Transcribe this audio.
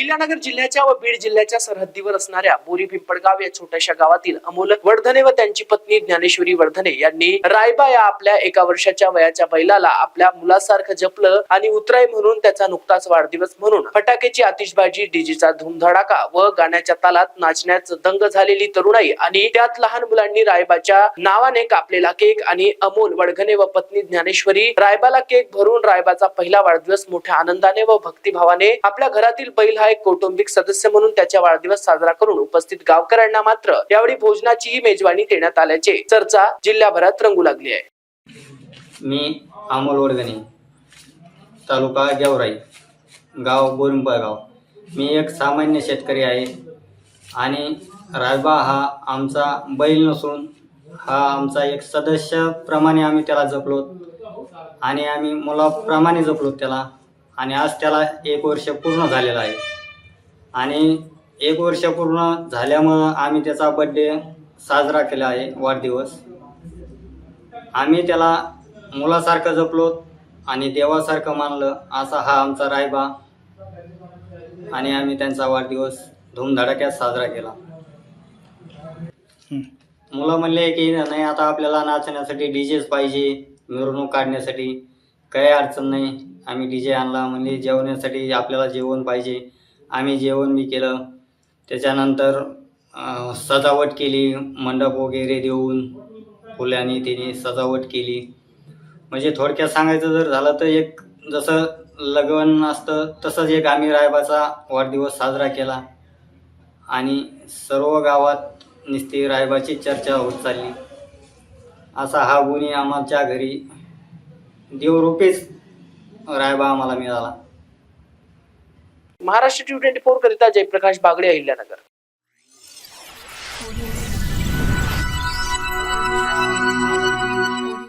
अहिल्यानगर जिल्ह्याच्या व बीड जिल्ह्याच्या सरहद्दीवर असणाऱ्या बोरी पिंपळगाव या छोट्याशा गावातील अमोल वर्धने व त्यांची पत्नी ज्ञानेश्वरी वर्धने यांनी रायबा या आपल्या 1 वर्षाच्या वयाच्या बैलाला आपल्या मुलासारखं जपलं आणि उतराई म्हणून त्याचा नुकताच वाढदिवस म्हणून फटाक्याची आतिषबाजी, डीजेचा धूमधडाका व गाण्याच्या तालात नाचण्यात दंग झालेली तरुणाई आणि त्यात लहान मुलांनी रायबाच्या नावाने कापलेला केक आणि अमोल वर्धने व पत्नी ज्ञानेश्वरी रायबाला केक भरून रायबाचा पहिला वाढदिवस मोठ्या आनंदाने व भक्तिभावाने आपल्या घरातील बैल हा एक कौटुंबिक सदस्य म्हणून त्याचा वाढदिवस साजरा करून उपस्थित गावकऱ्यांना मात्र यावेळी भोजनाचीही मेजवानी देण्यात आल्याची चर्चा जिल्ह्याभरात रंगू लागली आहे। मी अमोल वर्धने, तालुका गेवराई, गाव बोरिंपळगाव। मी एक सामान्य शेतकरी आहे आणि रायबा हा आमचा बैल नसून हा आमचा एक सदस्याप्रमाणे आम्ही त्याला जपलो आणि आम्ही मुलाप्रमाणे जपलो त्याला आणि आज त्याला 1 वर्ष पूर्ण झालेलं आहे आणि 1 वर्ष पूर्ण झाल्यामुळं आम्ही त्याचा बर्थडे साजरा केला आहे, वाढदिवस। आम्ही त्याला मुलासारखं जपलो आणि देवासारखं मानलं, असा हा आमचा रायबा आणि आम्ही त्यांचा वाढदिवस धूमधडाक्यात साजरा केला। मुलं म्हणले की नाही आता आपल्याला नाचण्यासाठी डीजेच पाहिजे, मिरवणूक काढण्यासाठी काही अडचण नाही, आम्ही डीजे आणला। म्हणजे जेवण्यासाठी आपल्याला जेवण पाहिजे, आम्ही जेवण बी केलं। त्याच्यानंतर सजावट केली, मंडप वगैरे देऊन फुलांनी तिने सजावट केली। म्हणजे थोडक्यात सांगायचं जर झालं तर एक जसं लग्न असतं तसंच एक आम्ही रायबाचा वाढदिवस साजरा केला आणि सर्व गावात नुसती रायबाची चर्चा होत चालली। असा हा गुणी आमच्या घरी देवरूपीच रायबा आम्हाला मिळाला। महाराष्ट्र 24 करिता जयप्रकाश बागडे, अहिल्यानगर।